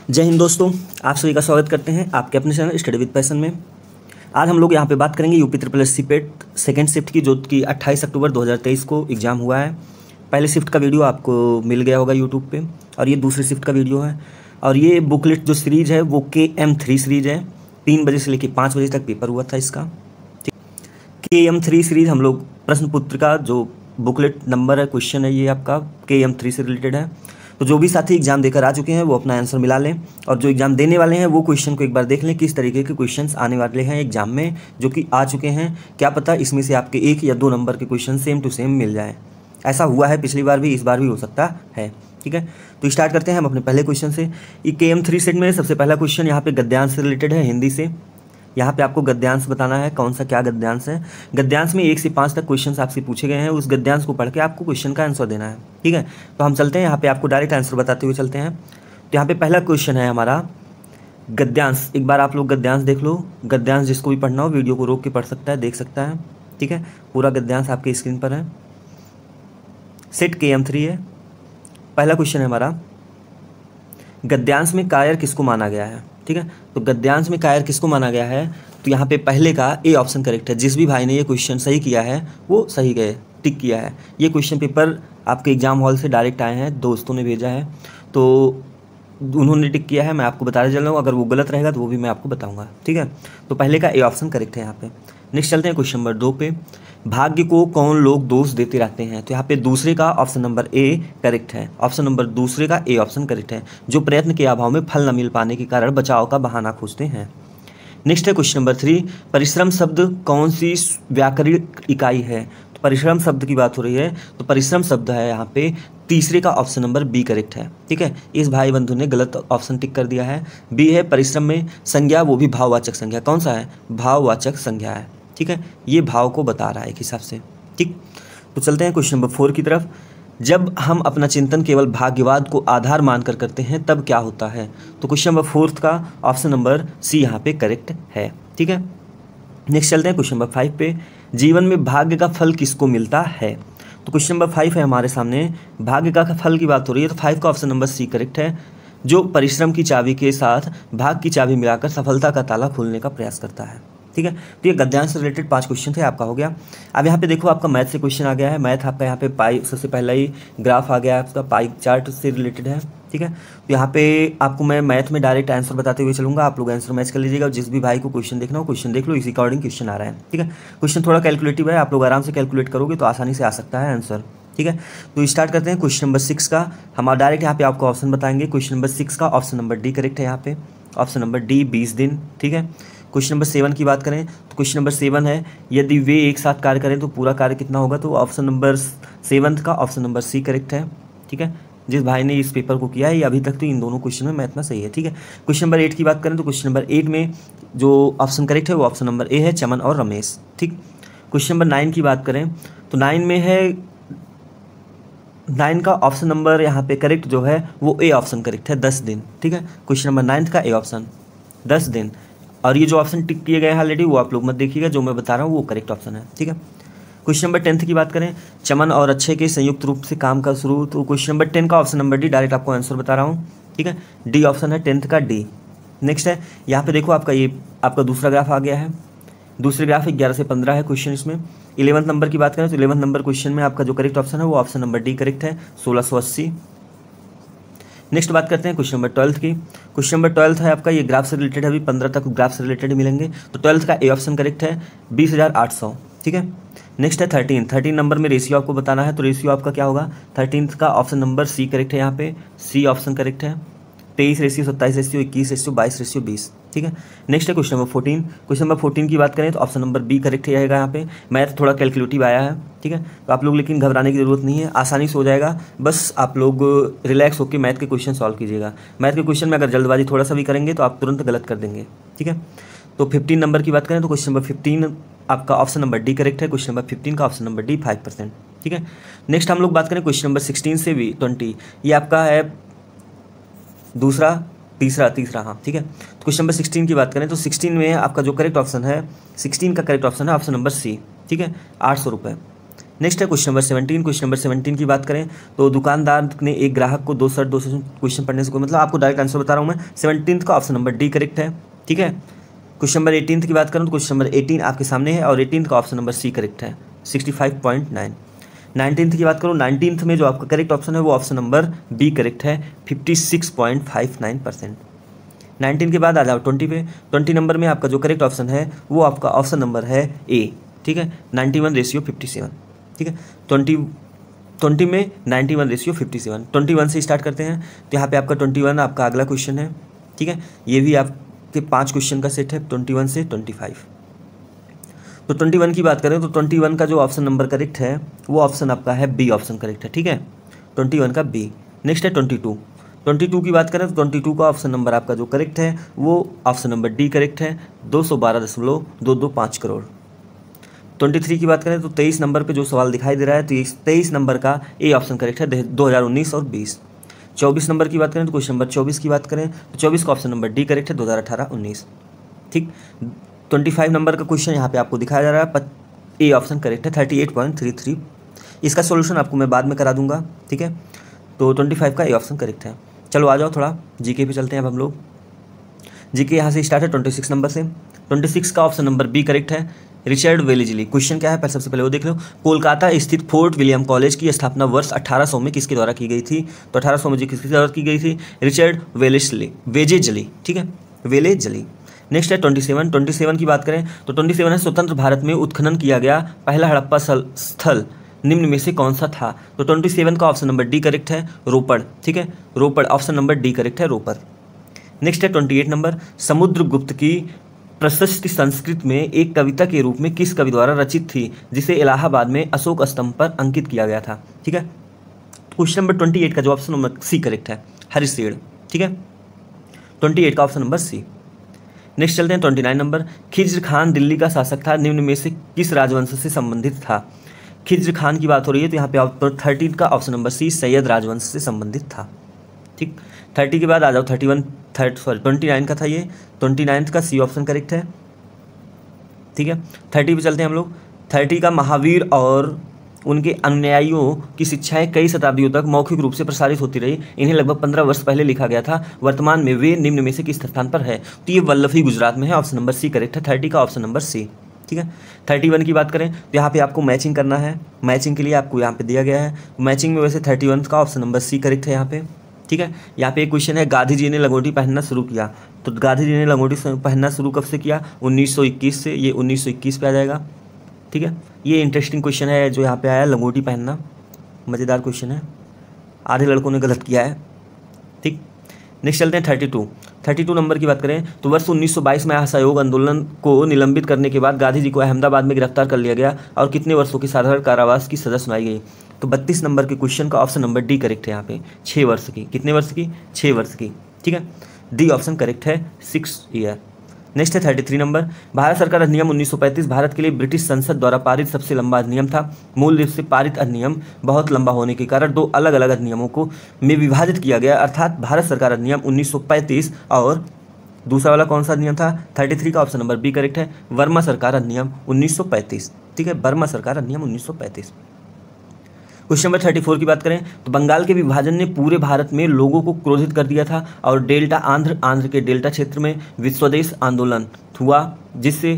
जय हिंद दोस्तों, आप सभी का स्वागत करते हैं आपके अपने चैनल स्टडी विद पैशन में। आज हम लोग यहाँ पे बात करेंगे यूपी ट्रिपल एस सी पेट सेकेंड शिफ्ट की, जो कि 28 अक्टूबर 2023 को एग्ज़ाम हुआ है। पहले शिफ्ट का वीडियो आपको मिल गया होगा यूट्यूब पे, और ये दूसरी शिफ्ट का वीडियो है। और ये बुकलेट जो सीरीज़ है वो KM3 सीरीज़ है। 3 बजे से लेकर 5 बजे तक पेपर हुआ था इसका। KM3 सीरीज़ हम लोग प्रश्न पुत्र का जो बुकलेट नंबर है, क्वेश्चन है, ये आपका KM3 से रिलेटेड है। तो जो भी साथी एग्जाम देकर आ चुके हैं वो अपना आंसर मिला लें, और जो एग्जाम देने वाले हैं वो क्वेश्चन को एक बार देख लें किस तरीके के क्वेश्चंस आने वाले हैं एग्जाम में, जो कि आ चुके हैं। क्या पता इसमें से आपके 1 या 2 नंबर के क्वेश्चन सेम टू सेम मिल जाए। ऐसा हुआ है पिछली बार भी, इस बार भी हो सकता है। ठीक है, तो स्टार्ट करते हैं हम अपने पहले क्वेश्चन से। ये KM3 सेट में सबसे पहला क्वेश्चन यहाँ पे गद्यांश से रिलेटेड है, हिंदी से। यहाँ पे आपको गद्यांश बताना है, कौन सा क्या गद्यांश है। गद्यांश में 1 से 5 तक क्वेश्चंस आपसे पूछे गए हैं, उस गद्यांश को पढ़ के आपको क्वेश्चन का आंसर देना है। ठीक है, तो हम चलते हैं यहाँ पे, आपको डायरेक्ट आंसर बताते हुए चलते हैं। तो यहाँ पे पहला क्वेश्चन है हमारा गद्यांश। एक बार आप लोग गद्यांश देख लो। गद्यांश जिसको भी पढ़ना हो वीडियो को रोक के पढ़ सकता है, देख सकता है। ठीक है, पूरा गद्यांश आपके स्क्रीन पर है। सेट KM3 है। पहला क्वेश्चन है हमारा, गद्यांश में कायर किसको माना गया है। ठीक है, तो गद्यांश में कायर किसको माना गया है, तो यहाँ पे पहले का ए ऑप्शन करेक्ट है। जिस भी भाई ने ये क्वेश्चन सही किया है वो सही गए, टिक किया है। ये क्वेश्चन पेपर आपके एग्जाम हॉल से डायरेक्ट आए हैं, दोस्तों ने भेजा है, तो उन्होंने टिक किया है। मैं आपको बताने चल रहा हूँ, अगर वो गलत रहेगा तो वो भी मैं आपको बताऊँगा। ठीक है, तो पहले का ए ऑप्शन करेक्ट है यहाँ पे। नेक्स्ट चलते हैं क्वेश्चन नंबर 2 पे। भाग्य को कौन लोग दोष देते रहते हैं, तो यहाँ पे दूसरे का ऑप्शन नंबर ए करेक्ट है। ऑप्शन नंबर दूसरे का ए ऑप्शन करेक्ट है। जो प्रयत्न के अभाव में फल न मिल पाने के कारण बचाव का बहाना खोजते हैं। नेक्स्ट है क्वेश्चन नंबर 3, परिश्रम शब्द कौन सी व्याकरणिक इकाई है। तो परिश्रम शब्द की बात हो रही है, तो परिश्रम शब्द है यहाँ पे तीसरे का ऑप्शन नंबर बी करेक्ट है। ठीक है, इस भाई बंधु ने गलत ऑप्शन टिक कर दिया है, बी है। परिश्रम में संज्ञा, वो भी भाववाचक संज्ञा, कौन सा है, भाववाचक संज्ञा है। ठीक है, ये भाव को बता रहा है एक हिसाब से। ठीक, तो चलते हैं क्वेश्चन नंबर 4 की तरफ। जब हम अपना चिंतन केवल भाग्यवाद को आधार मानकर करते हैं तब क्या होता है, तो क्वेश्चन नंबर 4 का ऑप्शन नंबर सी यहाँ पे करेक्ट है। ठीक है, नेक्स्ट चलते हैं क्वेश्चन नंबर 5 पे। जीवन में भाग्य का फल किसको मिलता है, तो क्वेश्चन नंबर 5 है हमारे सामने, भाग्य का फल की बात हो रही है, तो 5 का ऑप्शन नंबर सी करेक्ट है। जो परिश्रम की चाबी के साथ भाग्य की चाबी मिलाकर सफलता का ताला खोलने का प्रयास करता है। ठीक है, तो ये गद्यांश से रिलेटेड 5 क्वेश्चन थे, आपका हो गया। अब यहाँ पे देखो, आपका मैथ से क्वेश्चन आ गया है। मैथ आपका यहाँ पे पाई, सबसे पहला ही ग्राफ आ गया है आपका, पाई चार्ट से रिलेटेड है। ठीक है, तो यहाँ पे आपको मैं मैथ में डायरेक्ट आंसर बताते हुए चलूँगा, आप लोग आंसर मैच कर लीजिएगा। और जिस भी भाई को क्वेश्चन देखना हो क्वेश्चन देख लो, इसी अकॉर्डिंग क्वेश्चन आ रहा है। ठीक है, क्वेश्चन थोड़ा कैलकुलेटिव है, आप लोग आराम से कैलकुलेट करोगे तो आसानी से आ सकता है आंसर। ठीक है, तो स्टार्ट करते हैं क्वेश्चन नंबर 6 का। हम डायरेक्ट यहाँ पे आपको ऑप्शन बताएंगे। क्वेश्चन नंबर 6 का ऑप्शन नंबर डी करेक्ट है यहाँ पे, ऑप्शन नंबर डी 20 दिन। ठीक है, क्वेश्चन नंबर 7 की बात करें तो क्वेश्चन नंबर 7 है, यदि वे एक साथ कार्य करें तो पूरा कार्य कितना होगा, तो ऑप्शन नंबर 7 का ऑप्शन नंबर सी करेक्ट है। ठीक है, जिस भाई ने इस पेपर को किया है, ये अभी तक तो इन दोनों क्वेश्चन में मैथ में सही है। ठीक है, क्वेश्चन नंबर 8 की बात करें तो क्वेश्चन नंबर 8 में जो ऑप्शन करेक्ट है वो ऑप्शन नंबर ए है, चमन और रमेश। ठीक, क्वेश्चन नंबर 9 की बात करें तो 9 में है, 9 का ऑप्शन नंबर यहाँ पे करेक्ट जो है वो ए ऑप्शन करेक्ट है, 10 दिन। ठीक है, क्वेश्चन नंबर 9 का ए ऑप्शन 10 दिन। और ये जो ऑप्शन टिक किए गए हैं ऑलरेडी वो आप लोग मत देखिएगा, जो मैं बता रहा हूँ वो करेक्ट ऑप्शन है। ठीक है, क्वेश्चन नंबर 10 की बात करें, चमन और अक्षय के संयुक्त रूप से काम का शुरू, तो क्वेश्चन नंबर 10 का ऑप्शन नंबर डी, डायरेक्ट आपको आंसर बता रहा हूँ। ठीक है, डी ऑप्शन है 10th का डी। नेक्स्ट है यहाँ पे देखो, आपका ये आपका दूसरा ग्राफ आ गया है। दूसरे ग्राफ 11 से 15 है क्वेश्चन इसमें। 11th नंबर की बात करें तो 11th नंबर क्वेश्चन में आपका जो करेक्ट ऑप्शन है वो ऑप्शन नंबर डी करेक्ट है, 1680। नेक्स्ट बात करते हैं क्वेश्चन नंबर 12 की। क्वेश्चन नंबर 12 है आपका, ये ग्राफ से रिलेटेड है, अभी 15 तक ग्राफ से रिलेटेड मिलेंगे। तो 12th का ए ऑप्शन करेक्ट है, 20,800। ठीक है, नेक्स्ट है 13 नंबर में रेशियो आपको बताना है, तो रेशियो आपका क्या होगा, 13th का ऑप्शन नंबर सी करेक्ट है यहाँ पे, सी ऑप्शन करेक्ट है। 23 रेशियो, 27 रेशियो, 21 रेशियो, 22 रेशियो 20। ठीक है, नेक्स्ट है क्वेश्चन नंबर 14। क्वेश्चन नंबर 14 की बात करें तो ऑप्शन नंबर बी करेक्ट रहेगा यहाँ पे। मैथ थोड़ा कैलकुलेटिव आया है। ठीक है, तो आप लोग लेकिन घबराने की जरूरत नहीं है, आसानी से हो जाएगा। बस आप लोग रिलैक्स होकर मैथ के क्वेश्चन सॉल्व कीजिएगा। मैथ के क्वेश्चन में अगर जल्दबाजी थोड़ा सा भी करेंगे तो आप तुरंत गलत कर देंगे। ठीक है, तो 15 नंबर की बात करें तो क्वेश्चन नंबर 15 आपका ऑप्शन नंबर डी करेक्ट है। क्वेश्चन नंबर 15 का ऑप्शन नंबर डी 5%। ठीक है, नेक्स्ट हम लोग बात करें क्वेश्चन नंबर 16 से भी 20, ये आपका है दूसरा तीसरा हाँ। ठीक है, तो क्वेश्चन नंबर 16 की बात करें तो 16 में आपका जो करेक्ट ऑप्शन है, 16 का करेक्ट ऑप्शन है ऑप्शन नंबर सी। ठीक है, 800 रुपये। नेक्स्ट है क्वेश्चन नंबर 17। क्वेश्चन नंबर 17 की बात करें तो दुकानदार ने एक ग्राहक को 2 शर्ट 2 क्वेश्चन पढ़ने से कोई मतलब आपको डायरेक्ट आंसर बता रहा हूँ मैं। 17 का ऑप्शन नंबर डी करेक्ट है, ठीक है। क्वेश्चन नंबर 18 की बात करूँ तो क्वेश्चन नंबर 18 आपके सामने है और 18 का ऑप्शन नंबर सी करेक्ट है, 65.9। 19 की बात करूँ, 19 में जो आपका करेक्ट ऑप्शन है वो ऑप्शन नंबर बी करेक्ट है, 56.59%। 19 के बाद आ जाओ 20 पे। 20 नंबर में आपका जो करेक्ट ऑप्शन है वो आपका ऑप्शन नंबर है ए, ठीक है, 91:57, ठीक है। 20 में 91:57, 21 से स्टार्ट करते हैं तो यहाँ पे आपका 21 आपका अगला क्वेश्चन है, ठीक है। ये भी आपके 5 क्वेश्चन का सेट है 21 से 25। तो 21 की बात करें तो 21 का जो ऑप्शन नंबर करेक्ट है वो ऑप्शन आपका है बी ऑप्शन करेक्ट है, ठीक है, 21 का बी। नेक्स्ट है 22 की बात करें तो 22 का ऑप्शन नंबर आपका जो करेक्ट है वो ऑप्शन नंबर डी करेक्ट है, 212.225 करोड़। 23 की बात करें तो 23 नंबर पे जो सवाल दिखाई दे रहा है तो 23 नंबर का ए ऑप्शन करेक्ट है, 2019 और 20। 24 नंबर की बात करें तो क्वेश्चन नंबर 24 की बात करें तो 24 का ऑप्शन नंबर डी करेक्ट है, 2018-19, ठीक। 25 नंबर का क्वेश्चन यहाँ पे आपको दिखाया जा रहा है, ए ऑप्शन करेक्ट है, 38.33। इसका सॉल्यूशन आपको मैं बाद में करा दूंगा, ठीक है। तो 25 का ए ऑप्शन करेक्ट है। चलो आ जाओ थोड़ा जीके पे चलते हैं अब हम लोग। जीके यहाँ से स्टार्ट है 26 नंबर से। 26 का ऑप्शन नंबर बी करेक्ट है, रिचर्ड वेलेजली। क्वेश्चन क्या है पहले सबसे पहले वो देख लो। कोलकाता स्थित फोर्ट विलियम कॉलेज की स्थापना वर्ष 1800 में किसके द्वारा की गई थी? तो 1800 में किसके द्वारा की गई थी? रिचर्ड वेलेजली, ठीक है, वेलेजली। नेक्स्ट है 27 की बात करें तो 27 है स्वतंत्र भारत में उत्खनन किया गया पहला हड़प्पा स्थल निम्न में से कौन सा था? तो 27 का ऑप्शन नंबर डी करेक्ट है, रोपड़, ठीक है, रोपड़, ऑप्शन नंबर डी करेक्ट है, रोपड़। नेक्स्ट है 28 नंबर, समुद्रगुप्त की प्रशस्ति संस्कृत में एक कविता के रूप में किस कवि द्वारा रचित थी जिसे इलाहाबाद में अशोक स्तंभ पर अंकित किया गया था? ठीक है, क्वेश्चन नंबर 28 का जो ऑप्शन नंबर सी करेक्ट है, हरिशेड़, ठीक है, 28 का ऑप्शन नंबर सी। नेक्स्ट चलते हैं 29 नंबर, खिज्र खान दिल्ली का शासक था, निम्न में से किस राजवंश से संबंधित था? खिज्र खान की बात हो रही है तो यहाँ पे 30 का ऑप्शन नंबर सी सैयद राजवंश से संबंधित था, ठीक। 30 के बाद आ जाओ 29 का था ये, 29 का सी ऑप्शन करेक्ट है, ठीक है। 30 पे चलते हैं हम लोग। 30 का महावीर और उनके अनुयायियों की शिक्षाएं कई शताब्दियों तक मौखिक रूप से प्रसारित होती रही, इन्हें लगभग 15 वर्ष पहले लिखा गया था, वर्तमान में वे निम्न में से किस स्थान पर है? तो ये वल्लभी गुजरात में है, ऑप्शन नंबर सी करेक्ट है, 30 का ऑप्शन नंबर सी, ठीक है। 31 की बात करें तो यहाँ पे आपको मैचिंग करना है, मैचिंग के लिए आपको यहाँ पे दिया गया है, मैचिंग में वैसे 31 का ऑप्शन नंबर सी करेक्ट है यहाँ पे, ठीक है। यहाँ पे एक क्वेश्चन है, गांधी जी ने लंगोटी पहनना शुरू किया, तो गांधी जी ने लंगोटी पहनना शुरू कब से किया? 1921 से, ये 1921 पे आ जाएगा, ठीक है। ये इंटरेस्टिंग क्वेश्चन है जो यहाँ पे आया, लंगोटी पहनना, मज़ेदार क्वेश्चन है, आधे लड़कों ने गलत किया है, ठीक। नेक्स्ट चलते हैं 32 नंबर की बात करें तो वर्ष 1922 में असहयोग आंदोलन को निलंबित करने के बाद गांधी जी को अहमदाबाद में गिरफ्तार कर लिया गया और कितने वर्षों की साधारण कारावास की सजा सुनाई गई? तो 32 नंबर के क्वेश्चन का ऑप्शन नंबर डी करेक्ट है यहाँ पे, 6 वर्ष की। कितने वर्ष की? 6 वर्ष की, ठीक है, डी ऑप्शन करेक्ट है, 6 ईयर। नेक्स्ट है 33 नंबर, भारत सरकार अधिनियम 1935 भारत के लिए ब्रिटिश संसद द्वारा पारित सबसे लंबा अधिनियम था। मूल रूप से पारित अधिनियम बहुत लंबा होने के कारण 2 अलग अलग अधिनियमों को में विभाजित किया गया, अर्थात भारत सरकार अधिनियम 1935 और दूसरा वाला कौन सा अधिनियम था? 33 का ऑप्शन नंबर बी करेक्ट है, वर्मा सरकार अधिनियम 1935, ठीक है, वर्मा सरकार अधिनियम 1935। क्वेश्चन नंबर 34 की बात करें तो बंगाल के विभाजन ने पूरे भारत में लोगों को क्रोधित कर दिया था और डेल्टा आंध्र के डेल्टा क्षेत्र में विश्वदेश आंदोलन हुआ, जिससे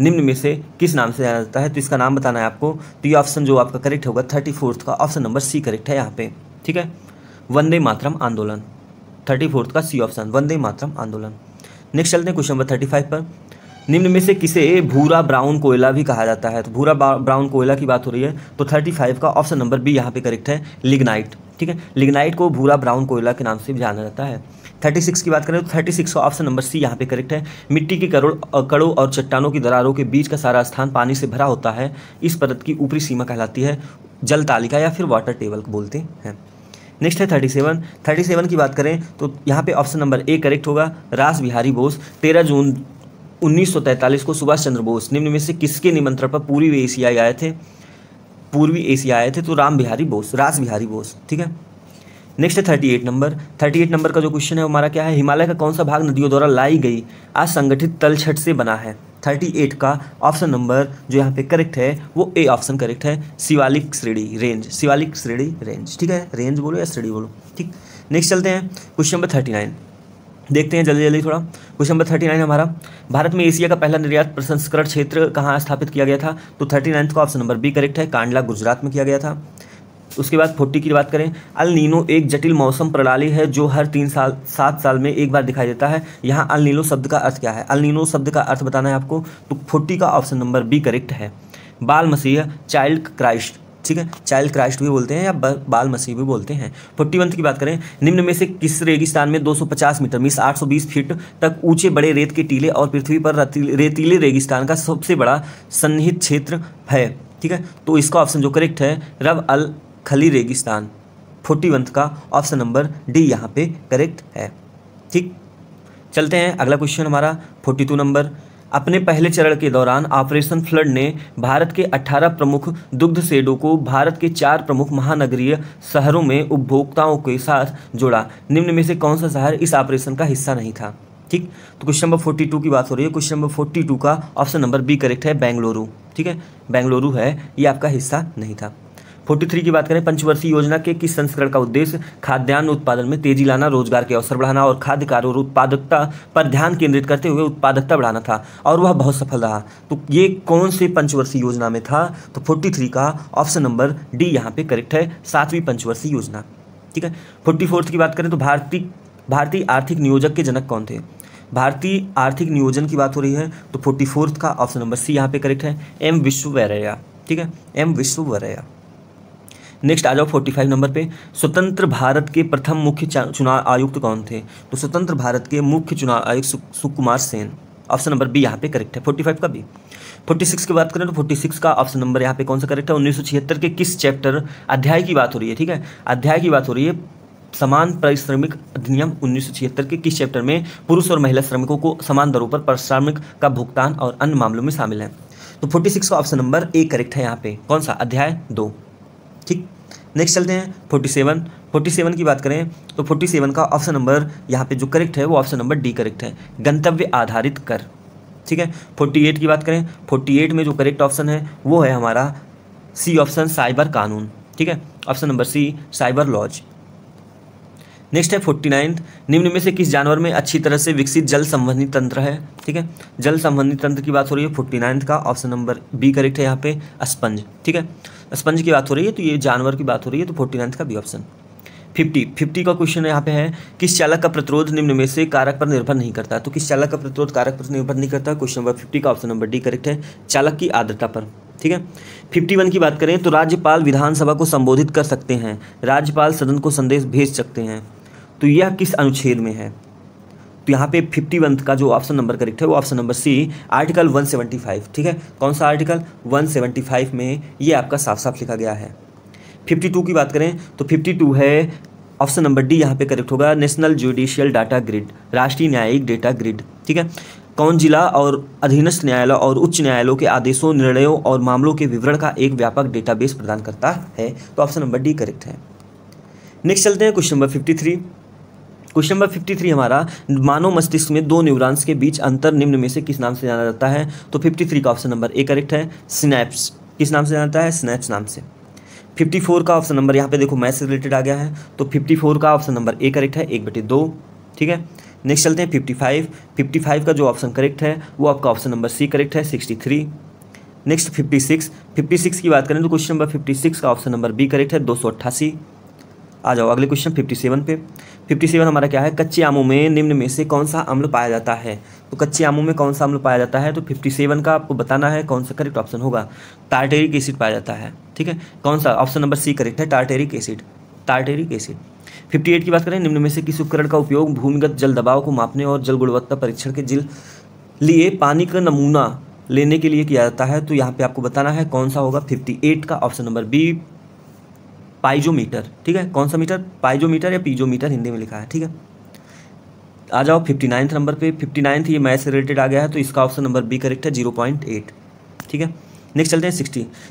निम्न में से किस नाम से जाना जाता है? तो इसका नाम बताना है आपको, तो ये ऑप्शन जो आपका करेक्ट होगा 34 का ऑप्शन नंबर सी करेक्ट है यहाँ पे, ठीक है, वंदे मातरम आंदोलन, 34 का सी ऑप्शन, वंदे मातरम आंदोलन। नेक्स्ट चलते हैं क्वेश्चन नंबर 35 पर, निम्न में से किसे भूरा ब्राउन कोयला भी कहा जाता है? तो भूरा ब्राउन कोयला की बात हो रही है तो 35 का ऑप्शन नंबर बी यहाँ पे करेक्ट है, लिग्नाइट, ठीक है, लिग्नाइट को भूरा ब्राउन कोयला के नाम से जाना जाता है। 36 की बात करें तो 36 का ऑप्शन नंबर सी यहाँ पे करेक्ट है, मिट्टी की कड़ों और चट्टानों की दरारों के बीच का सारा स्थान पानी से भरा होता है, इस परत की ऊपरी सीमा कहलाती है जल तालिका या फिर वाटर टेबल बोलते हैं। नेक्स्ट है 37 की बात करें तो यहाँ पे ऑप्शन नंबर ए करेक्ट होगा, रास बिहारी बोस। 13 जून 1943 को सुभाष चंद्र बोस निम्न में से किसके निमंत्रण पर पूर्वी एशिया आए थे? तो रास बिहारी बोस, ठीक है। नेक्स्ट है 38 नंबर का जो क्वेश्चन है हमारा क्या है, हिमालय का कौन सा भाग नदियों द्वारा लाई गई असंगठित तलछट से बना है? 38 का ऑप्शन नंबर जो यहाँ पे करेक्ट है वो ए ऑप्शन करेक्ट है, शिवालिक श्रेणी रेंज, शिवालिक श्रेणी रेंज, ठीक है, रेंज बोलो या श्रेणी बोलो, ठीक। नेक्स्ट चलते हैं क्वेश्चन नंबर 39, देखते हैं जल्दी जल्दी थोड़ा। क्वेश्चन नंबर 39 हमारा, भारत में एशिया का पहला निर्यात प्रसंस्करण क्षेत्र कहाँ स्थापित किया गया था? तो 39 का ऑप्शन नंबर बी करेक्ट है, कांडला गुजरात में किया गया था। उसके बाद 40 की बात करें, अल नीनो एक जटिल मौसम प्रणाली है जो हर 7 साल में एक बार दिखाई देता है। यहाँ अल नीनो शब्द का अर्थ क्या है? अल नीनो शब्द का अर्थ बताना है आपको, तो 40 का ऑप्शन नंबर बी करेक्ट है, बाल मसीह, चाइल्ड क्राइस्ट, ठीक है, चाइल्ड क्राइस्ट भी बोलते हैं या बाल मसीह भी बोलते हैं। 41 की बात करें, निम्न में से किस रेगिस्तान में 250 मीटर मीन्स 820 फीट तक ऊंचे बड़े रेत के टीले और पृथ्वी पर रेतीले रेगिस्तान का सबसे बड़ा सन्निहित क्षेत्र है? ठीक है, तो इसका ऑप्शन जो करेक्ट है रब अल खली रेगिस्तान, 41 का ऑप्शन नंबर डी यहाँ पे करेक्ट है, ठीक। चलते हैं अगला क्वेश्चन हमारा 42 नंबर, अपने पहले चरण के दौरान ऑपरेशन फ्लड ने भारत के 18 प्रमुख दुग्ध शेडों को भारत के 4 प्रमुख महानगरीय शहरों में उपभोक्ताओं के साथ जोड़ा, निम्न में से कौन सा शहर इस ऑपरेशन का हिस्सा नहीं था? ठीक, तो क्वेश्चन नंबर 42 की बात हो रही है, क्वेश्चन नंबर 42 का ऑप्शन नंबर बी करेक्ट है, बेंगलुरु, ठीक है, बेंगलुरु है, ये आपका हिस्सा नहीं था। 43 की बात करें, पंचवर्षीय योजना के किस संस्करण का उद्देश्य खाद्यान्न उत्पादन में तेजी लाना, रोजगार के अवसर बढ़ाना और खाद्य कार्य और उत्पादकता पर ध्यान केंद्रित करते हुए उत्पादकता बढ़ाना था और वह बहुत सफल रहा। तो ये कौन से पंचवर्षीय योजना में था? तो 43 का ऑप्शन नंबर डी यहाँ पे करेक्ट है, 7वीं पंचवर्षीय योजना, ठीक है। 44 की बात करें तो भारतीय आर्थिक नियोजक के जनक कौन थे? भारतीय आर्थिक नियोजन की बात हो रही है तो 44 का ऑप्शन नंबर सी यहाँ पे करेक्ट है, एम विश्वेश्वरैया, ठीक है, एम विश्वेश्वरैया। नेक्स्ट आ जाओ 45 नंबर पे, स्वतंत्र भारत के प्रथम मुख्य चुनाव आयुक्त कौन थे? तो स्वतंत्र भारत के मुख्य चुनाव आयुक्त Sukumar Sen, option number B यहाँ पे करेक्ट है, 45 का बी। 46 की बात करें तो 46 का ऑप्शन नंबर यहाँ पे कौन सा करेक्ट है? 1976 के किस चैप्टर अध्याय की बात हो रही है? ठीक है, अध्याय की बात हो रही है, समान पारिश्रमिक अधिनियम 1976 के किस चैप्टर में पुरुष और महिला श्रमिकों को समान दरों पर पारिश्रमिक का भुगतान और अन्य मामलों में शामिल है? तो 46 का ऑप्शन नंबर ए करेक्ट है यहाँ पे, कौन सा? अध्याय 2, ठीक। नेक्स्ट चलते हैं 47 की बात करें तो 47 का ऑप्शन नंबर यहाँ पे जो करेक्ट है वो ऑप्शन नंबर डी करेक्ट है, गंतव्य आधारित कर, ठीक है। 48 की बात करें, 48 में जो करेक्ट ऑप्शन है वो है हमारा सी ऑप्शन, साइबर कानून, ठीक है, option number C, cyber laws. Next है 49, निम्न में से किस जानवर में अच्छी तरह से विकसित जल संबंधी तंत्र है? ठीक है, जल संबंधी तंत्र की बात हो रही है, 49 का ऑप्शन नंबर बी करेक्ट है यहाँ पे, स्पंज, ठीक है, स्पंज की बात हो रही है तो ये जानवर की बात हो रही है तो 49 का बी ऑप्शन। 50 का क्वेश्चन यहाँ पे है, किस चालक का प्रतिरोध निम्न में से कारक पर निर्भर नहीं करता? तो किस चालक का प्रतिरोध कारक पर निर्भर नहीं करता? क्वेश्चन नंबर 50 का ऑप्शन नंबर डी करेक्ट है, चालक की आर्द्रता पर, ठीक है। 51 की बात करें तो राज्यपाल विधानसभा को संबोधित कर सकते हैं, राज्यपाल सदन को संदेश भेज सकते हैं, तो यह किस अनुच्छेद में है? तो यहाँ पे 51 का जो ऑप्शन नंबर करेक्ट है वो ऑप्शन नंबर सी, आर्टिकल 175, ठीक है, कौन सा आर्टिकल? 175 में ये आपका साफ साफ लिखा गया है। 52 की बात करें तो 52 है, ऑप्शन नंबर डी यहाँ पे करेक्ट होगा, नेशनल जुडिशियल डाटा ग्रिड, राष्ट्रीय न्यायिक डेटा ग्रिड, ठीक है, कौन जिला और अधीनस्थ न्यायालय और उच्च न्यायालयों के आदेशों, निर्णयों और मामलों के विवरण का एक व्यापक डेटाबेस प्रदान करता है? तो ऑप्शन नंबर डी करेक्ट है। नेक्स्ट चलते हैं क्वेश्चन नंबर 53। क्वेश्चन नंबर 53 हमारा, मानव मस्तिष्क में 2 न्यूरॉन्स के बीच अंतर निम्न में से किस नाम से जाना जाता है? तो 53 का ऑप्शन नंबर ए करेक्ट है, सिनैप्स, किस नाम से जाना जाता है? सिनैप्स नाम से। 54 का ऑप्शन नंबर यहाँ पे देखो मैथ से रिलेटेड आ गया है तो 54 का ऑप्शन नंबर ए करेक्ट है, 1/2, ठीक है। नेक्स्ट चलते हैं 55 का जो ऑप्शन करेक्ट है वो आपका ऑप्शन नंबर सी करेक्ट है, 63। नेक्स्ट 56 की बात करें तो क्वेश्चन नंबर 56 का ऑप्शन नंबर बी करेक्ट है, 288। आ जाओ अगले क्वेश्चन 57 पे। 57 हमारा क्या है, कच्चे आमों में निम्न में से कौन सा अम्ल पाया जाता है? तो कच्चे आमों में कौन सा अम्ल पाया जाता है? तो 57 का आपको बताना है कौन सा करेक्ट ऑप्शन होगा। टार्टेरिक एसिड पाया जाता है, ठीक है, कौन सा? ऑप्शन नंबर सी करेक्ट है, टार्टेरिक एसिड, टार्टेरिक एसिड। 58 की बात करें, निम्न में से किस उपकरण का उपयोग भूमिगत जल दबाव को मापने और जल गुणवत्ता परीक्षण के लिए पानी का नमूना लेने के लिए किया जाता है? तो यहाँ पे आपको बताना है कौन सा होगा। 58 का ऑप्शन नंबर बी, पाइजोमीटर, ठीक है, कौन सा मीटर? पाइजोमीटर या पीजोमीटर हिंदी में लिखा है, ठीक है। आ जाओ 59 नंबर पे। 59 ये मैथ से रिलेटेड आ गया है तो इसका ऑप्शन नंबर बी करेक्ट है, 0.8, ठीक है। नेक्स्ट चलते हैं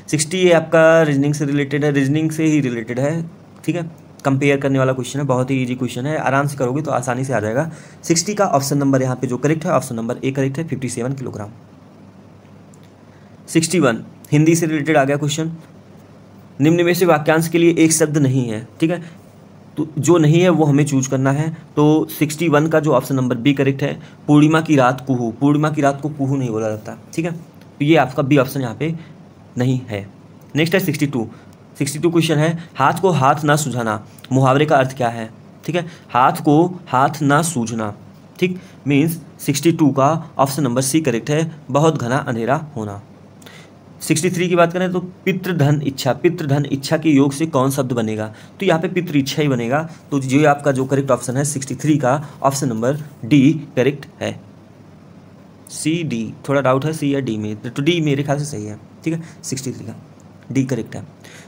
60 ये आपका रीजनिंग से रिलेटेड है, रीजनिंग से ही रिलेटेड है, ठीक है, कंपेयर करने वाला क्वेश्चन है, बहुत ही इजी क्वेश्चन है, आराम से करोगे तो आसानी से आ जाएगा। 60 का ऑप्शन नंबर यहाँ पे जो करेक्ट है ऑप्शन नंबर ए करेक्ट है, 57 किलोग्राम। 61 हिंदी से रिलेटेड आ गया क्वेश्चन। निम्न में से वाक्यांश के लिए एक शब्द नहीं है, ठीक है, तो जो नहीं है वो हमें चूज करना है। तो 61 का जो ऑप्शन नंबर बी करेक्ट है। पूर्णिमा की रात कुहू, पूर्णिमा की रात को कुहू नहीं बोला जाता, ठीक है, तो ये आपका बी ऑप्शन यहाँ पे नहीं है। नेक्स्ट है 62 क्वेश्चन है, हाथ को हाथ ना सुझाना, मुहावरे का अर्थ क्या है, ठीक है, हाथ को हाथ ना सूझना, ठीक, मीन्स 62 का ऑप्शन नंबर सी करेक्ट है, बहुत घना अंधेरा होना। 63 की बात करें तो पितृधन इच्छा, पितृधन इच्छा के योग से कौन शब्द बनेगा, तो यहाँ पे पितृ इच्छा ही बनेगा। तो ये आपका जो करेक्ट ऑप्शन है 63 का ऑप्शन नंबर डी करेक्ट है। सी डी थोड़ा डाउट है सी या डी में, तो डी मेरे ख्याल से सही है, ठीक है, 63 का डी करेक्ट है।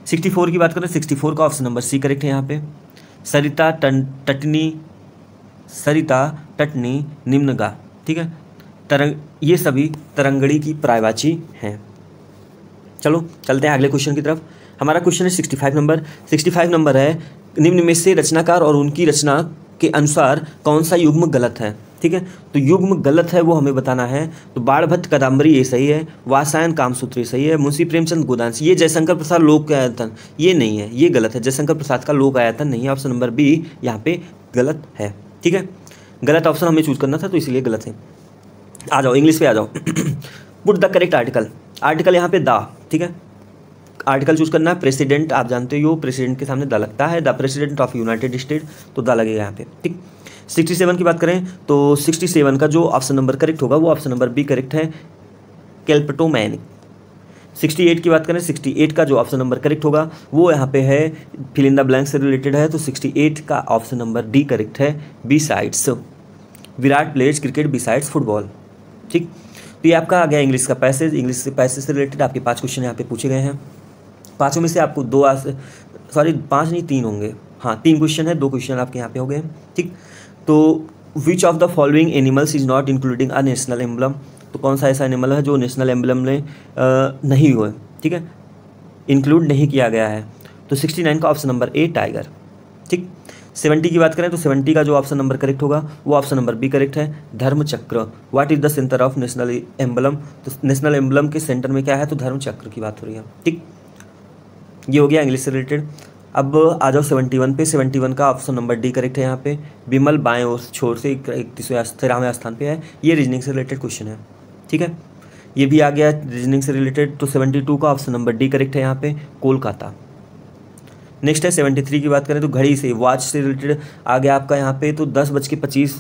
64 की बात करें 64 का ऑप्शन नंबर सी करेक्ट है यहाँ पे। सरिता टटनी निम्नगा, ठीक है, तरंग, ये सभी तरंगड़ी की पर्यायवाची हैं। चलो चलते हैं अगले क्वेश्चन की तरफ। हमारा क्वेश्चन है 65 नंबर है, निम्न में से रचनाकार और उनकी रचना के अनुसार कौन सा युग्म गलत है, ठीक है, तो युग्म गलत है वो हमें बताना है। तो बाणभट्ट कादम्बरी ये सही है, वात्सायन कामसूत्र ये सही है, मुंशी प्रेमचंद गोदांश, ये जयशंकर प्रसाद लोक आयतन ये नहीं है, ये गलत है, जयशंकर प्रसाद का लोक आयतन नहीं है, ऑप्शन नंबर बी यहाँ पे गलत है, ठीक है, गलत ऑप्शन हमें चूज करना था तो इसलिए गलत है। आ जाओ इंग्लिश पे आ जाओ। Put the correct article, article यहाँ पे द, ठीक है, आर्टिकल चूज करना है। प्रेसिडेंट आप जानते हो, प्रेसिडेंट के सामने द लगता है, the president of United state, तो द लगेगा यहाँ पे, ठीक। 67 की बात करें तो 67 का जो ऑप्शन नंबर करेक्ट होगा वो ऑप्शन नंबर बी करेक्ट है, कैल्पटोमैनिक। 68 की बात करें 68 का जो ऑप्शन नंबर करेक्ट होगा वो यहाँ पे है, फिल इन द ब्लैंक से रिलेटेड है, तो 68 का ऑप्शन नंबर डी करेक्ट है, besides, Virat plays cricket besides football, ठीक। तो ये आपका आ गया इंग्लिश का पैसेज। इंग्लिश के पैसेज से रिलेटेड आपके 5 क्वेश्चन यहाँ पे पूछे गए हैं। 5 में से आपको 5 नहीं 3 होंगे, हाँ 3 क्वेश्चन है, 2 क्वेश्चन आपके यहाँ पे हो गए, ठीक। तो which of the following animals is not including a national emblem, तो कौन सा ऐसा एनिमल है जो नेशनल एम्बलम में नहीं हुआ, ठीक है, इंक्लूड नहीं किया गया है। तो 69 का ऑप्शन नंबर ए टाइगर, ठीक। 70 की बात करें तो 70 का जो ऑप्शन नंबर करेक्ट होगा वो ऑप्शन नंबर बी करेक्ट है, Dharmachakra. What is the centre of national emblem, तो नेशनल एम्बलम के सेंटर में क्या है, तो धर्मचक्र की बात हो रही है, ठीक। ये हो गया इंग्लिश से रिलेटेड। अब आ जाओ 71 पे। 71 का ऑप्शन नंबर डी करेक्ट है यहाँ पे, विमल बाएं ओर छोर से 31वें स्थान पे है, ये रीजनिंग से रिलेटेड क्वेश्चन है, ठीक है, ये भी आ गया रीजनिंग से रिलेटेड। तो 72 का ऑप्शन नंबर डी करेक्ट है यहाँ पे, कोलकाता। नेक्स्ट है 73 की बात करें तो घड़ी से, वॉच से रिलेटेड आ गया आपका यहाँ पे, तो 10:25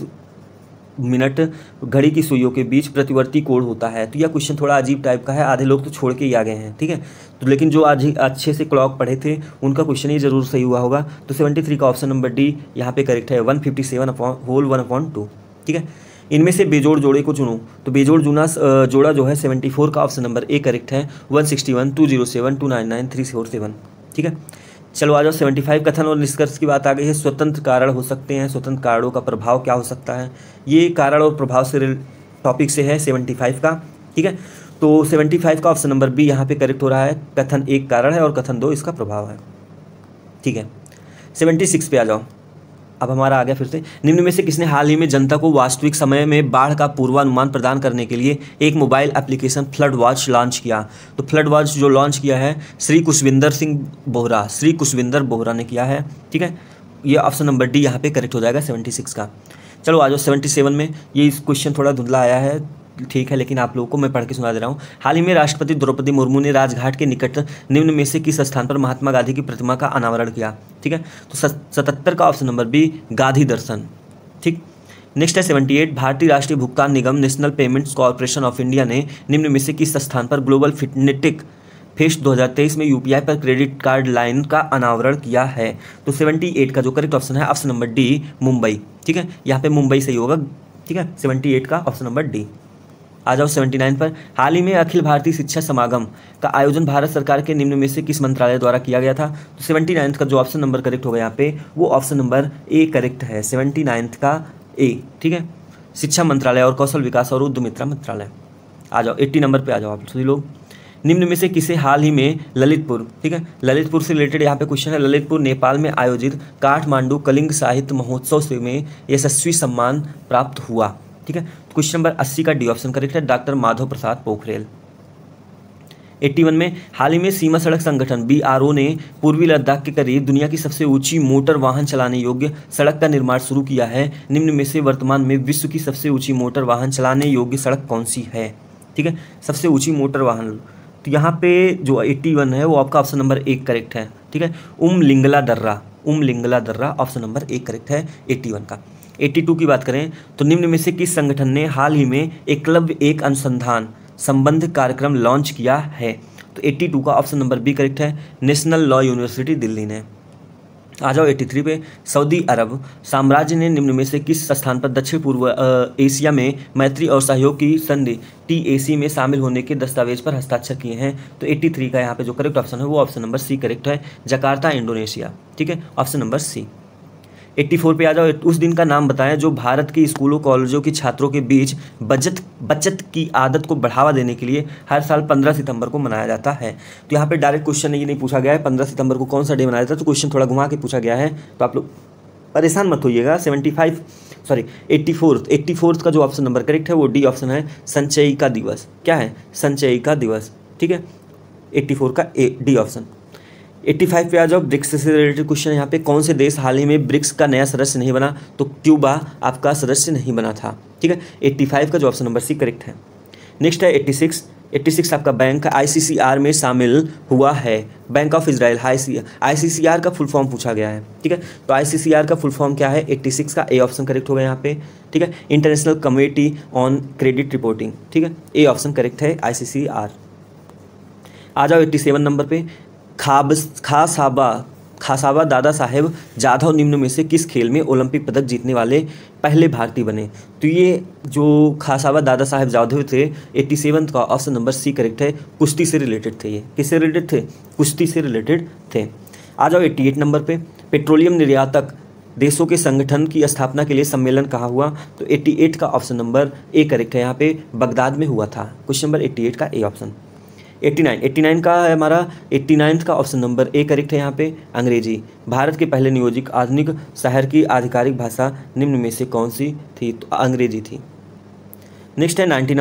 घड़ी की सुइयों के बीच प्रतिवर्ती कोण होता है। तो यह क्वेश्चन थोड़ा अजीब टाइप का है, आधे लोग तो छोड़ के ही आ गए हैं, ठीक है, तो लेकिन जो आज अच्छे से क्लॉक पढ़े थे उनका क्वेश्चन ही जरूर सही हुआ होगा। तो 73 का ऑप्शन नंबर डी यहाँ पे करेक्ट है, 157/1/2, ठीक है। इनमें से बेजोड़ जोड़े को चुनो, तो बेजोड़ जोड़ा जो है 74 का ऑप्शन नंबर ए करेक्ट है, 161 207 299 347, ठीक है। चलो आ जाओ 75 कथन और निष्कर्ष की बात आ गई है। स्वतंत्र कारण हो सकते हैं, स्वतंत्र कारणों का प्रभाव क्या हो सकता है, ये कारण और प्रभाव से टॉपिक से है 75 का, ठीक है। तो 75 का ऑप्शन नंबर बी यहाँ पे करेक्ट हो रहा है, कथन 1 कारण है और कथन 2 इसका प्रभाव है, ठीक है। 76 पे आ जाओ। अब हमारा आ गया फिर से, निम्न में से किसने हाल ही में जनता को वास्तविक समय में बाढ़ का पूर्वानुमान प्रदान करने के लिए एक mobile application flood watch launch किया, तो फ्लड वॉच जो लॉन्च किया है श्री कुशविंदर बोहरा ने किया है, ठीक है। ये ऑप्शन नंबर डी यहाँ पे करेक्ट हो जाएगा 76 का। चलो आ जाओ 77 में। ये क्वेश्चन थोड़ा धुंधला आया है, ठीक है, लेकिन आप लोगों को मैं पढ़ के सुना दे रहा हूँ। हाल ही में राष्ट्रपति द्रौपदी मुर्मू ने राजघाट के निकट निम्न में से किस स्थान पर महात्मा गांधी की प्रतिमा का अनावरण किया, ठीक है। तो 77 का option number B Gandhi Darshan, ठीक। नेक्स्ट है 78। भारतीय राष्ट्रीय भुगतान निगम national payments corporation of India ने निम्न में से किस स्थान पर ग्लोबल फिटनेटिक फेस्ट 2023 में यूपीआई पर क्रेडिट कार्ड लाइन का अनावरण किया है। तो 78 का जो करेक्ट ऑप्शन है ऑप्शन नंबर डी मुंबई, ठीक है, यहाँ पे मुंबई सही होगा, ठीक है। 78 का ऑप्शन नंबर डी। आ जाओ 79 पर। हाल ही में अखिल भारतीय शिक्षा समागम का आयोजन भारत सरकार के निम्न में से किस मंत्रालय द्वारा किया गया था, तो 79 का जो ऑप्शन नंबर करेक्ट होगा यहाँ पे वो ऑप्शन नंबर ए करेक्ट है, 79 का ए, ठीक है, शिक्षा मंत्रालय और कौशल विकास और उद्यमिता मंत्रालय। आ जाओ 80 नंबर पे आ जाओ आप सभी लोग। निम्न में से किसे हाल ही में ललितपुर, ठीक है, ललितपुर से रिलेटेड यहाँ पे क्वेश्चन है, ललितपुर नेपाल में आयोजित काठमांडू कलिंग साहित्य महोत्सव से में यशस्वी सम्मान प्राप्त हुआ, ठीक है। क्वेश्चन नंबर 80 का डी ऑप्शन करेक्ट है, डॉक्टर माधव प्रसाद पोखरेल। 81 में हाल ही में सीमा सड़क संगठन BRO ने पूर्वी लद्दाख के करीब दुनिया की सबसे ऊंची मोटर वाहन चलाने योग्य सड़क का निर्माण शुरू किया है। निम्न में से वर्तमान में विश्व की सबसे ऊंची मोटर वाहन चलाने योग्य सड़क कौन सी है? ठीक है, सबसे ऊंची मोटर वाहन, तो यहाँ पे जो 81 है वो आपका ऑप्शन नंबर 1 करेक्ट है। ठीक है, उमलिंगला दर्रा ऑप्शन नंबर 1 करेक्ट है 81 का। 82 की बात करें तो निम्न में से किस संगठन ने हाल ही में एकलव्य एक अनुसंधान संबंध कार्यक्रम लॉन्च किया है? तो 82 का ऑप्शन नंबर बी करेक्ट है, नेशनल लॉ यूनिवर्सिटी दिल्ली ने। आ जाओ 83 पे। सऊदी अरब साम्राज्य ने निम्न में से किस स्थान पर दक्षिण पूर्व एशिया में मैत्री और सहयोग की संधि TAC में शामिल होने के दस्तावेज पर हस्ताक्षर किए हैं? तो 83 का यहाँ पे जो करेक्ट ऑप्शन है वो ऑप्शन नंबर सी करेक्ट है, जकार्ता इंडोनेशिया। ठीक है, ऑप्शन नंबर सी। 84 पे आ जाओ। उस दिन का नाम बताएं जो भारत के स्कूलों कॉलेजों के छात्रों के बीच बचत की आदत को बढ़ावा देने के लिए हर साल 15 सितंबर को मनाया जाता है। तो यहाँ पे डायरेक्ट क्वेश्चन ये नहीं पूछा गया है 15 सितंबर को कौन सा डे मनाया जाता है, तो क्वेश्चन थोड़ा घुमा के पूछा गया है, तो आप लोग परेशान मत होइएगा। 84 का जो ऑप्शन नंबर करेक्ट है वो डी ऑप्शन है, संचयिका दिवस। क्या है? संचयिका दिवस। ठीक है, 84 का डी ऑप्शन। 85 पे आ जाओ। ब्रिक्स से रिलेटेड क्वेश्चन है यहाँ पे, कौन से देश हाल ही में ब्रिक्स का नया सदस्य नहीं बना? तो क्यूबा आपका सदस्य नहीं बना था। ठीक है, 85 का जो ऑप्शन नंबर सी करेक्ट है। नेक्स्ट है 86 आपका बैंक ICCR में शामिल हुआ है। बैंक ऑफ इजराइल ICCR का फुल फॉर्म पूछा गया है। ठीक है, तो ICCR का फुल फॉर्म क्या है? 86 का ए ऑप्शन करेक्ट होगा यहाँ पे। ठीक है, international committee on credit reporting. ठीक है, ए ऑप्शन करेक्ट है ICCR। आ जाओ 87 नंबर पे। खासाबा दादा साहेब जाधव निम्न में से किस खेल में ओलंपिक पदक जीतने वाले पहले भारतीय बने? तो ये जो खासाबा दादा साहेब जाधव थे 87 का ऑप्शन नंबर सी करेक्ट है, कुश्ती से रिलेटेड थे। ये किससे रिलेटेड थे? कुश्ती से रिलेटेड थे। आ जाओ 88 नंबर पे। पेट्रोलियम निर्यातक देशों के संगठन की स्थापना के लिए सम्मेलन कहाँ हुआ? तो 88 का ऑप्शन नंबर ए करेक्ट है, यहाँ पे बगदाद में हुआ था। क्वेश्चन नंबर 88 का ए ऑप्शन। 89 का है हमारा 89 का ऑप्शन नंबर ए करेक्ट है यहाँ पे, अंग्रेजी। भारत के पहले नियोजित आधुनिक शहर की आधिकारिक भाषा निम्न में से कौन सी थी? तो अंग्रेजी थी। नेक्स्ट है 90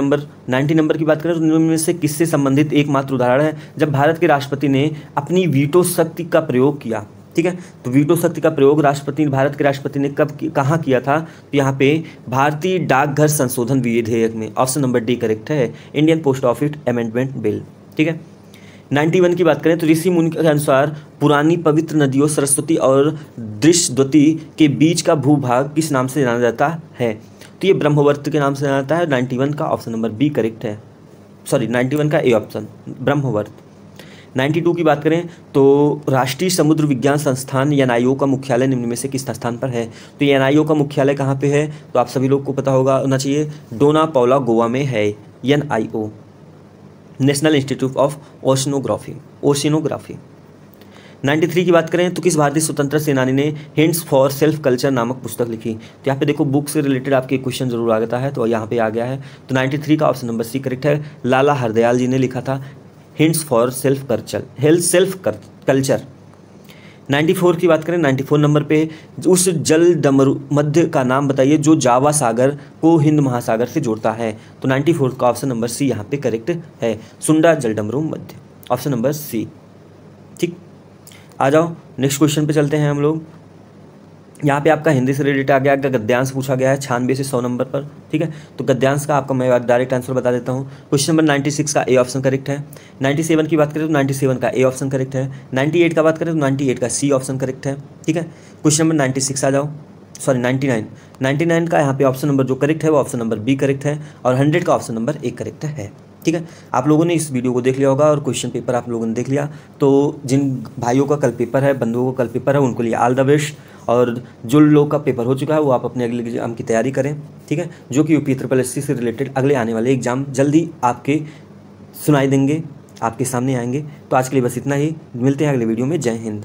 नंबर की बात करें तो निम्न में से किससे संबंधित एकमात्र उदाहरण है जब भारत के राष्ट्रपति ने अपनी वीटो शक्ति का प्रयोग किया? ठीक है, तो वीटो शक्ति का प्रयोग भारत के राष्ट्रपति ने कहाँ किया था? तो यहाँ पे भारतीय डाकघर संशोधन विधेयक में। ऑप्शन नंबर डी करेक्ट है, Indian post office amendment bill. ठीक है, 91 की बात करें तो ऋषि मुनि के अनुसार पुरानी पवित्र नदियों सरस्वती और दृश्यद्वती के बीच का भूभाग किस नाम से जाना जाता है? तो ये ब्रह्मवर्त के नाम से जाना जाता है। 91 का ऑप्शन नंबर बी करेक्ट है, 91 का ए ऑप्शन ब्रह्मवर्त। 92 की बात करें तो राष्ट्रीय समुद्र विज्ञान संस्थान NIO का मुख्यालय निम्न में से किस स्थान पर है? तो NIO का मुख्यालय कहाँ पे है? तो आप सभी लोग को पता होना चाहिए, डोना पौला गोवा में है NIO, national institute of oceanography. 93 की बात करें तो किस भारतीय स्वतंत्रता सेनानी ने हिंट्स फॉर सेल्फ कल्चर नामक पुस्तक लिखी? तो यहाँ पे देखो बुक से रिलेटेड आपके क्वेश्चन जरूर आ जाता है, तो यहाँ पे आ गया है। तो 93 का ऑप्शन नंबर सी करेक्ट है, लाला हरदयाल जी ने लिखा था हिंट्स फॉर सेल्फ कल्चर। 94 की बात करें, 94 नंबर पे उस जल डमरू मध्य का नाम बताइए जो जावा सागर को हिंद महासागर से जोड़ता है? तो 94 का ऑप्शन नंबर सी यहाँ पे करेक्ट है, सुंडा जल डमरू मध्य, ऑप्शन नंबर सी। ठीक, आ जाओ नेक्स्ट क्वेश्चन पे चलते हैं हम लोग। यहाँ पे आपका हिंदी से रिलेटेड आ गया, गद्यांश पूछा गया है 96 से 100 नंबर पर। ठीक है, तो गद्यांश का आपका मैं डायरेक्ट आंसर बता देता हूँ। क्वेश्चन नंबर 96 का ए ऑप्शन करेक्ट है। 97 की बात करें तो 97 का ए ऑप्शन करेक्ट है। 98 का बात करें तो 98 का सी ऑप्शन करेक्ट है। ठीक है, क्वेश्चन नंबर 96 आ जाओ, 99 का यहाँ पे ऑप्शन नंबर जो करेक्ट है वो ऑप्शन नंबर बी करेक्ट है, और 100 का ऑप्शन नंबर ए करेक्ट है। ठीक है, आप लोगों ने इस वीडियो को देख लिया होगा और क्वेश्चन पेपर आप लोगों ने देख लिया, तो जिन भाइयों का कल पेपर है, बंधुओं का कल पेपर है, उनको लिए ऑल द बेस्ट। और जो लोग का पेपर हो चुका है वो आप अपने अगले एग्जाम की तैयारी करें। ठीक है, जो कि UPSSC से रिलेटेड अगले आने वाले एग्जाम जल्दी आपके सुनाई देंगे, आपके सामने आएंगे। तो आज के लिए बस इतना ही, मिलते हैं अगले वीडियो में। जय हिंद।